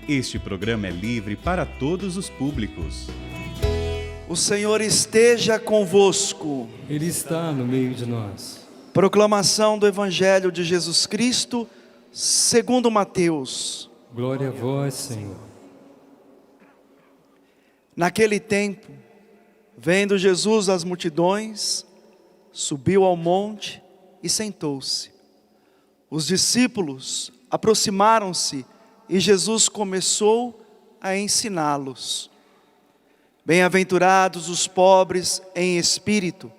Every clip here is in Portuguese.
Este programa é livre para todos os públicos. O Senhor esteja convosco. Ele está no meio de nós. Proclamação do Evangelho de Jesus Cristo, segundo Mateus. Glória a vós, Senhor. Naquele tempo, vendo Jesus as multidões, subiu ao monte e sentou-se. Os discípulos aproximaram-se e Jesus começou a ensiná-los. Bem-aventurados os pobres em espírito,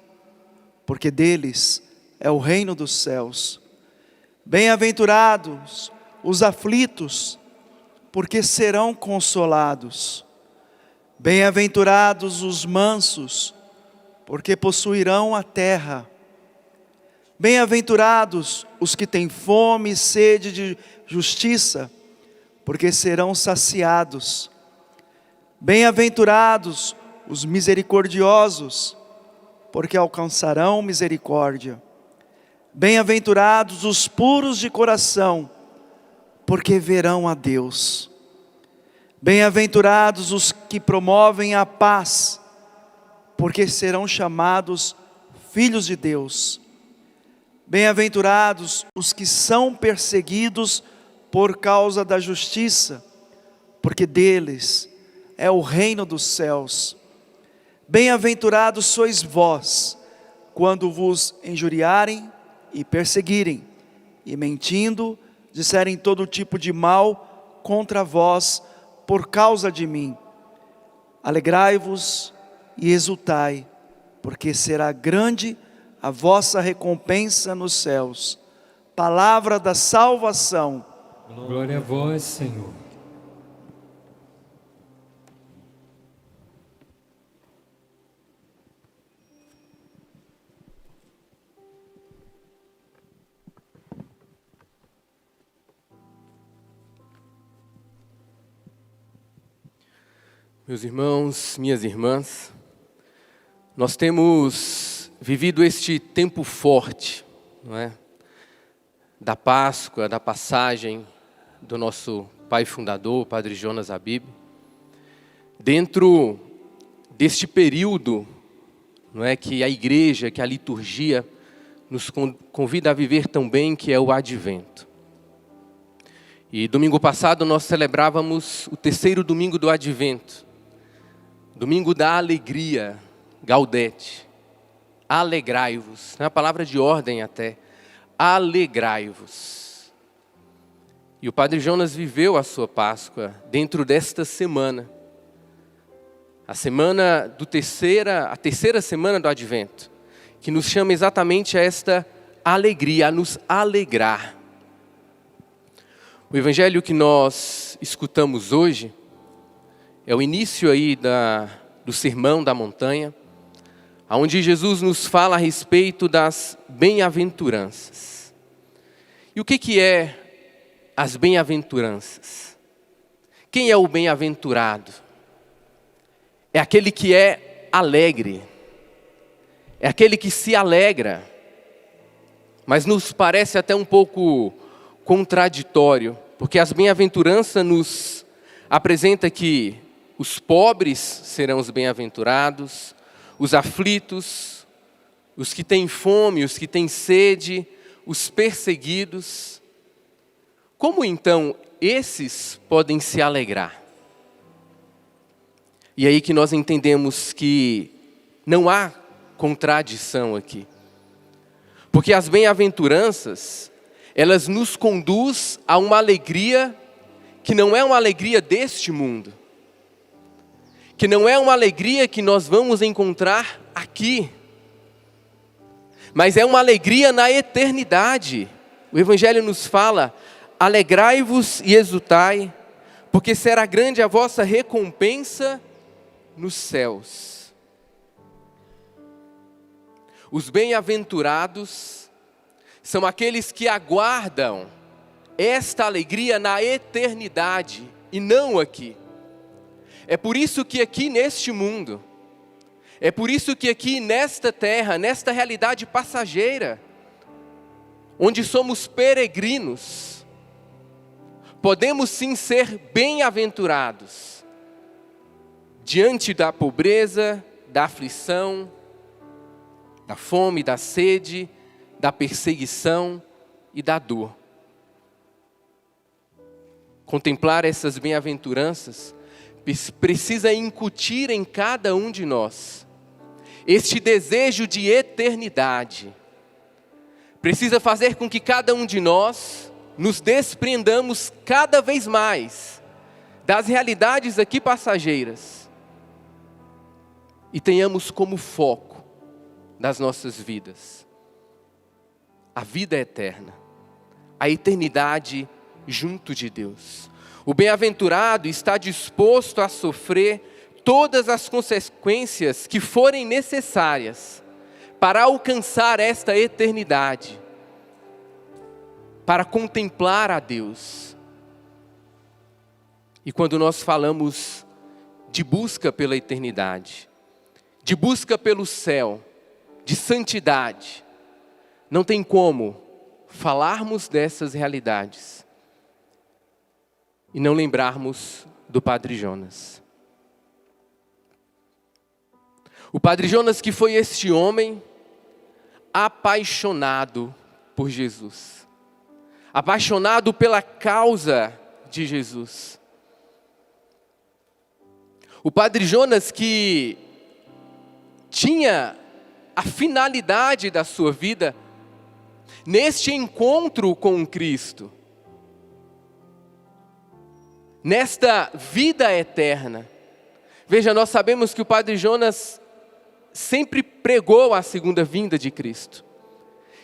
porque deles é o reino dos céus. Bem-aventurados os aflitos, porque serão consolados. Bem-aventurados os mansos, porque possuirão a terra. Bem-aventurados os que têm fome e sede de justiça, porque serão saciados. Bem-aventurados os misericordiosos, porque alcançarão misericórdia. Bem-aventurados os puros de coração, porque verão a Deus. Bem-aventurados os que promovem a paz, porque serão chamados filhos de Deus. Bem-aventurados os que são perseguidos por causa da justiça, porque deles é o reino dos céus. Bem-aventurados sois vós, quando vos injuriarem e perseguirem, e mentindo, disserem todo tipo de mal contra vós por causa de mim. Alegrai-vos e exultai, porque será grande a vossa recompensa nos céus. Palavra da salvação. Glória a vós, Senhor. Meus irmãos, minhas irmãs, nós temos vivido este tempo forte, não é? Da Páscoa, da passagem do nosso pai fundador, Padre Jonas Habib. Dentro deste período, não é, que a igreja, que a liturgia nos convida a viver também, que é o Advento. E domingo passado nós celebrávamos o terceiro domingo do Advento, domingo da alegria, Gaudete, alegrai-vos, é uma palavra de ordem até, alegrai-vos. E o Padre Jonas viveu a sua Páscoa dentro desta semana, a terceira semana do Advento, que nos chama exatamente a esta alegria, a nos alegrar. O evangelho que nós escutamos hoje é o início aí do Sermão da Montanha, onde Jesus nos fala a respeito das bem-aventuranças. E o que é as bem-aventuranças? Quem é o bem-aventurado? É aquele que é alegre, é aquele que se alegra, mas nos parece até um pouco contraditório, porque as bem-aventuranças nos apresenta que os pobres serão os bem-aventurados, os aflitos, os que têm fome, os que têm sede, os perseguidos. Como então esses podem se alegrar? E aí que nós entendemos que não há contradição aqui. Porque as bem-aventuranças, elas nos conduzem a uma alegria que não é uma alegria deste mundo. Que não é uma alegria que nós vamos encontrar aqui. Mas é uma alegria na eternidade. O Evangelho nos fala: alegrai-vos e exultai, porque será grande a vossa recompensa nos céus. Os bem-aventurados são aqueles que aguardam esta alegria na eternidade e não aqui. É por isso que aqui neste mundo, é por isso que aqui nesta terra, nesta realidade passageira, onde somos peregrinos, podemos sim ser bem-aventurados diante da pobreza, da aflição, da fome, da sede, da perseguição e da dor. Contemplar essas bem-aventuranças precisa incutir em cada um de nós este desejo de eternidade. Precisa fazer com que cada um de nós nos desprendamos cada vez mais das realidades aqui passageiras e tenhamos como foco das nossas vidas a vida eterna, a eternidade junto de Deus. O bem-aventurado está disposto a sofrer todas as consequências que forem necessárias para alcançar esta eternidade, para contemplar a Deus. E quando nós falamos de busca pela eternidade, de busca pelo céu, de santidade, não tem como falarmos dessas realidades e não lembrarmos do Padre Jonas. O Padre Jonas, que foi este homem apaixonado por Jesus, apaixonado pela causa de Jesus. O Padre Jonas, que tinha a finalidade da sua vida neste encontro com Cristo, nesta vida eterna. Veja, nós sabemos que o Padre Jonas sempre pregou a segunda vinda de Cristo.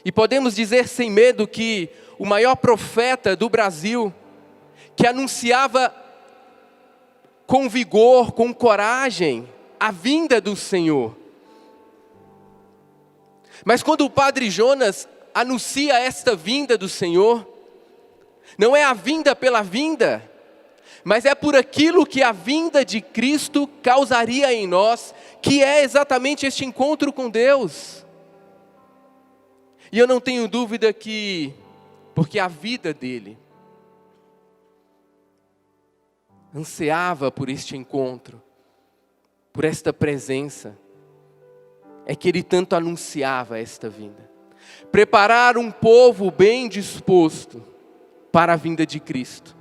E podemos dizer sem medo que o maior profeta do Brasil, que anunciava com vigor, com coragem, a vinda do Senhor. Mas quando o Padre Jonas anuncia esta vinda do Senhor, não é a vinda pela vinda, mas é por aquilo que a vinda de Cristo causaria em nós, que é exatamente este encontro com Deus. E eu não tenho dúvida que, porque a vida dele ansiava por este encontro, por esta presença, é que ele tanto anunciava esta vinda. Preparar um povo bem disposto para a vinda de Cristo.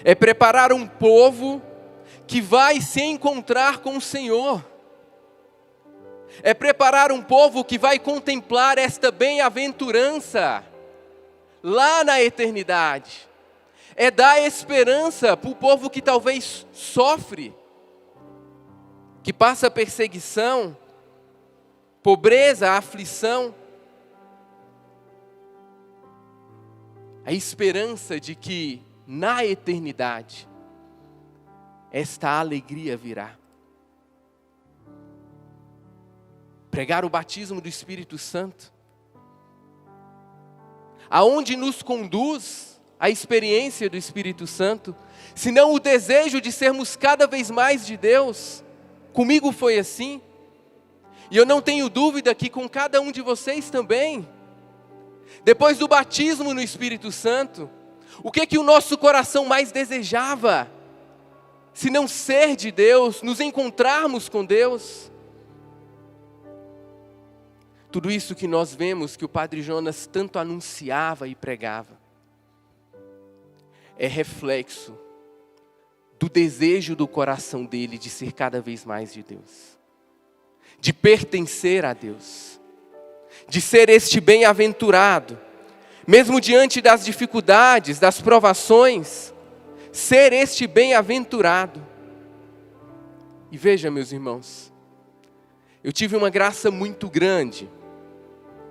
É preparar um povo que vai se encontrar com o Senhor. É preparar um povo que vai contemplar esta bem-aventurança lá na eternidade. É dar esperança para o povo que talvez sofre, que passa perseguição, pobreza, aflição. A esperança de que na eternidade esta alegria virá. Pregar o batismo do Espírito Santo, aonde nos conduz a experiência do Espírito Santo, senão o desejo de sermos cada vez mais de Deus. Comigo foi assim, e eu não tenho dúvida que com cada um de vocês também. Depois do batismo no Espírito Santo, o que o nosso coração mais desejava? Se não ser de Deus, nos encontrarmos com Deus. Tudo isso que nós vemos que o Padre Jonas tanto anunciava e pregava, é reflexo do desejo do coração dele de ser cada vez mais de Deus, de pertencer a Deus, de ser este bem-aventurado, mesmo diante das dificuldades, das provações, ser este bem-aventurado. E veja, meus irmãos, eu tive uma graça muito grande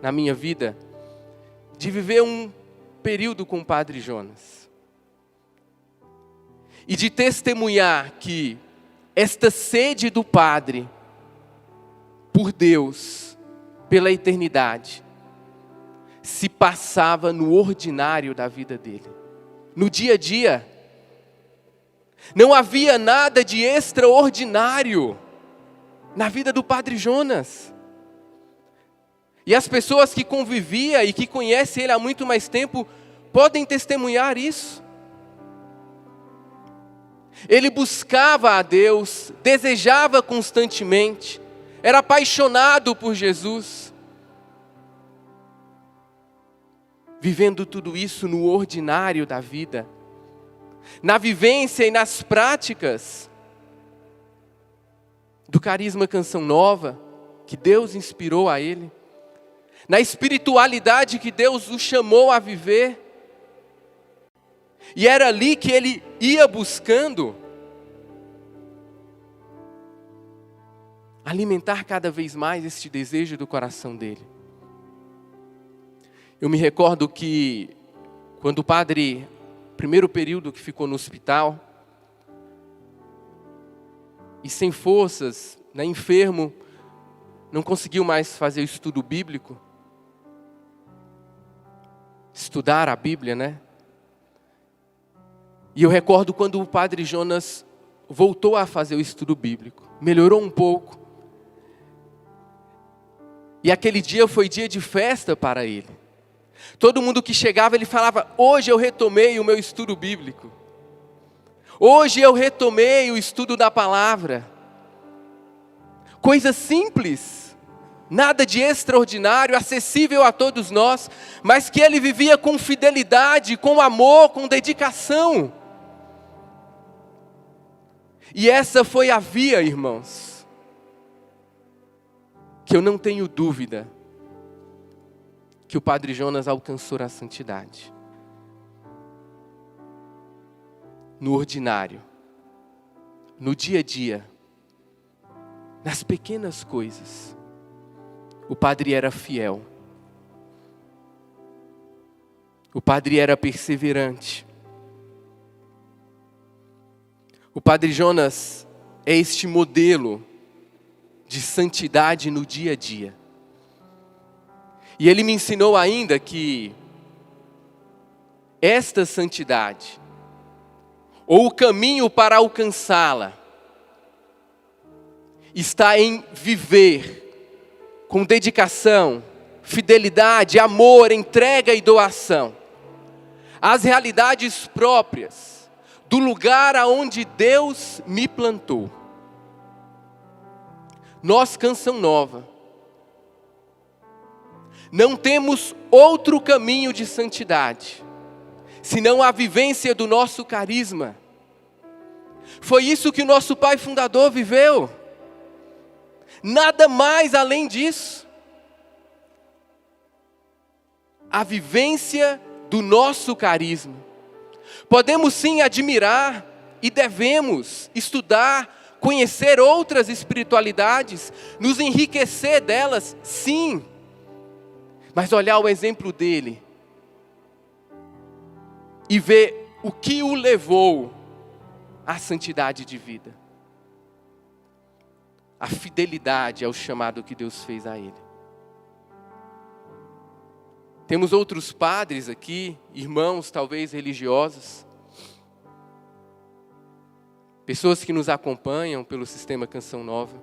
na minha vida de viver um período com o Padre Jonas e de testemunhar que esta sede do Padre por Deus, pela eternidade, se passava no ordinário da vida dele, no dia a dia. Não havia nada de extraordinário na vida do Padre Jonas. E as pessoas que conviviam e que conhecem ele há muito mais tempo podem testemunhar isso. Ele buscava a Deus, desejava constantemente, era apaixonado por Jesus. Vivendo tudo isso no ordinário da vida, na vivência e nas práticas do carisma Canção Nova, que Deus inspirou a ele, na espiritualidade que Deus o chamou a viver. E era ali que ele ia buscando alimentar cada vez mais este desejo do coração dele. Eu me recordo que quando o padre, primeiro período que ficou no hospital, e sem forças, enfermo, não conseguiu mais fazer o estudo bíblico, estudar a Bíblia, E eu recordo quando o padre Jonas voltou a fazer o estudo bíblico, melhorou um pouco. E aquele dia foi dia de festa para ele. Todo mundo que chegava, ele falava: hoje eu retomei o meu estudo bíblico. Hoje eu retomei o estudo da palavra. Coisa simples, nada de extraordinário, acessível a todos nós, mas que ele vivia com fidelidade, com amor, com dedicação. E essa foi a via, irmãos, que eu não tenho dúvida que o padre Jonas alcançou a santidade. No ordinário, no dia a dia, nas pequenas coisas, o padre era fiel. O padre era perseverante. O padre Jonas é este modelo de santidade no dia a dia. E ele me ensinou ainda que esta santidade, ou o caminho para alcançá-la, está em viver com dedicação, fidelidade, amor, entrega e doação às realidades próprias do lugar aonde Deus me plantou. Nós, Canção Nova, não temos outro caminho de santidade, senão a vivência do nosso carisma. Foi isso que o nosso pai fundador viveu. Nada mais além disso. A vivência do nosso carisma. Podemos sim admirar e devemos estudar, conhecer outras espiritualidades, nos enriquecer delas, sim. Mas olhar o exemplo dele e ver o que o levou à santidade de vida. A fidelidade ao chamado que Deus fez a ele. Temos outros padres aqui, irmãos talvez religiosos, pessoas que nos acompanham pelo sistema Canção Nova.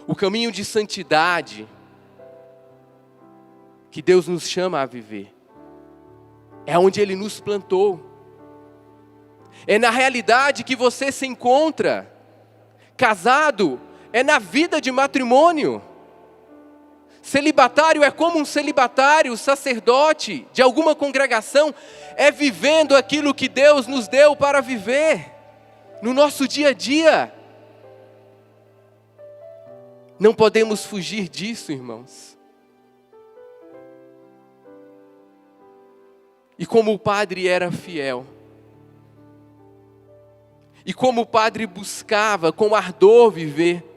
O caminho de santidade que Deus nos chama a viver é onde Ele nos plantou. É na realidade que você se encontra casado, é na vida de matrimônio. Celibatário é como um celibatário, sacerdote de alguma congregação, é vivendo aquilo que Deus nos deu para viver no nosso dia a dia. Não podemos fugir disso, irmãos. E como o padre era fiel, e como o padre buscava com ardor viver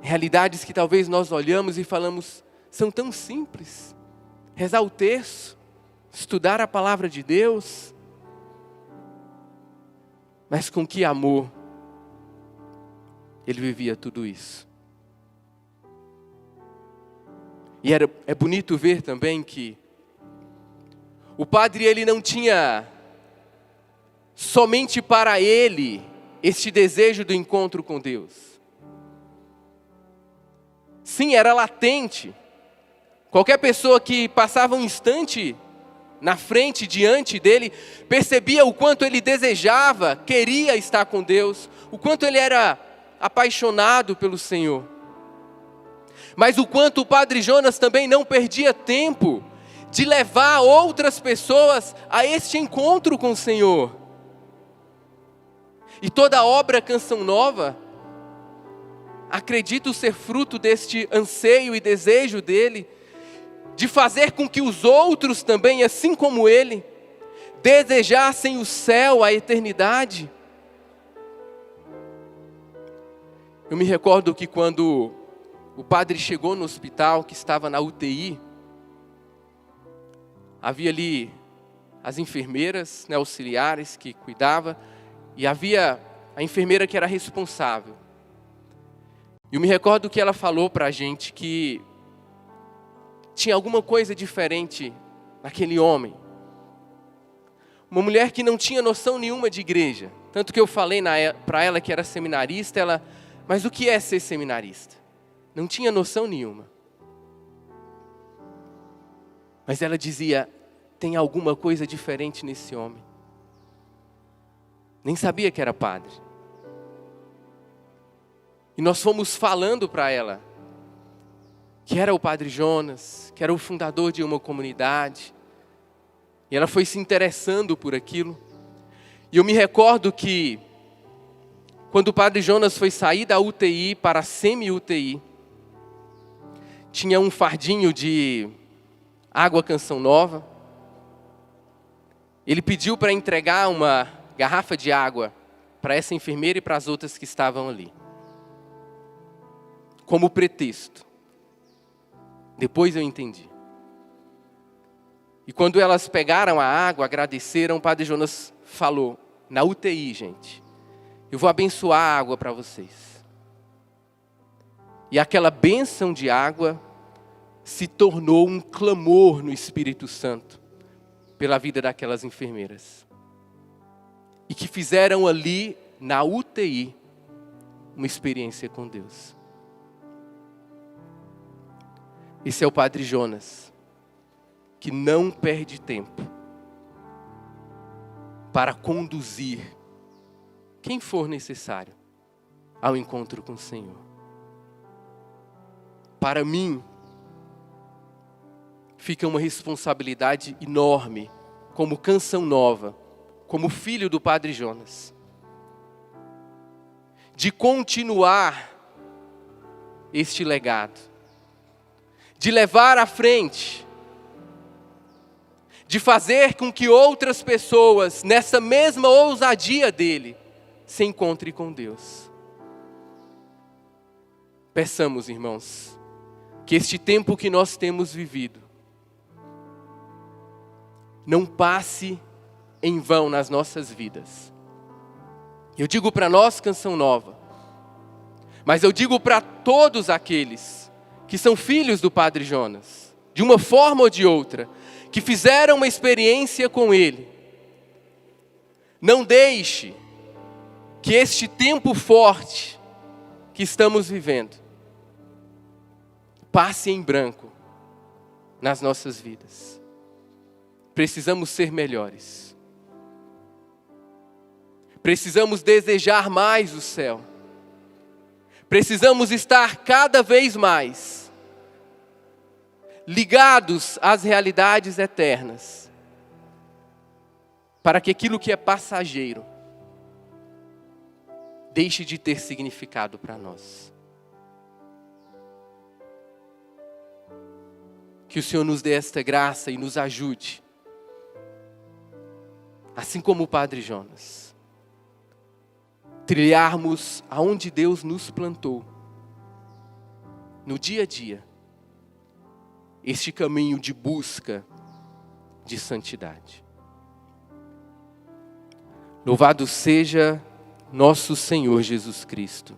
realidades que talvez nós olhamos e falamos, são tão simples. Rezar o terço, estudar a palavra de Deus, mas com que amor ele vivia tudo isso. E é bonito ver também que o padre ele não tinha somente para ele este desejo do encontro com Deus. Sim, era latente. Qualquer pessoa que passava um instante na frente, diante dele, percebia o quanto ele desejava, queria estar com Deus, o quanto ele era apaixonado pelo Senhor. Mas o quanto o Padre Jonas também não perdia tempo de levar outras pessoas a este encontro com o Senhor. E toda a obra Canção Nova, acredito ser fruto deste anseio e desejo dele, de fazer com que os outros também, assim como ele, desejassem o céu, a eternidade. Eu me recordo que quando o padre chegou no hospital, que estava na UTI, havia ali as enfermeiras, né, auxiliares que cuidavam, e havia a enfermeira que era responsável. E eu me recordo que ela falou para a gente que tinha alguma coisa diferente naquele homem. Uma mulher que não tinha noção nenhuma de igreja. Tanto que eu falei para ela que era seminarista, mas o que é ser seminarista? Não tinha noção nenhuma. Mas ela dizia, tem alguma coisa diferente nesse homem. Nem sabia que era padre. E nós fomos falando para ela que era o Padre Jonas, que era o fundador de uma comunidade. E ela foi se interessando por aquilo. E eu me recordo que, quando o Padre Jonas foi sair da UTI para a semi-UTI, tinha um fardinho de água Canção Nova. Ele pediu para entregar uma garrafa de água para essa enfermeira e para as outras que estavam ali, como pretexto. Depois eu entendi. E quando elas pegaram a água, agradeceram, o Padre Jonas falou, na UTI, gente, eu vou abençoar a água para vocês. E aquela bênção de água se tornou um clamor no Espírito Santo pela vida daquelas enfermeiras. E que fizeram ali, na UTI, uma experiência com Deus. Esse é o Padre Jonas, que não perde tempo para conduzir quem for necessário ao encontro com o Senhor. Para mim, fica uma responsabilidade enorme, como Canção Nova, como filho do Padre Jonas, de continuar este legado, de levar à frente, de fazer com que outras pessoas, nessa mesma ousadia dele, se encontrem com Deus. Peçamos, irmãos, que este tempo que nós temos vivido não passe em vão nas nossas vidas. Eu digo para nós, Canção Nova, mas eu digo para todos aqueles que são filhos do Padre Jonas, de uma forma ou de outra, que fizeram uma experiência com ele. Não deixe que este tempo forte que estamos vivendo passe em branco nas nossas vidas. Precisamos ser melhores. Precisamos desejar mais o céu. Precisamos estar cada vez mais ligados às realidades eternas, para que aquilo que é passageiro deixe de ter significado para nós. Que o Senhor nos dê esta graça e nos ajude, assim como o Padre Jonas, trilharmos aonde Deus nos plantou, no dia a dia, este caminho de busca de santidade. Louvado seja nosso Senhor Jesus Cristo.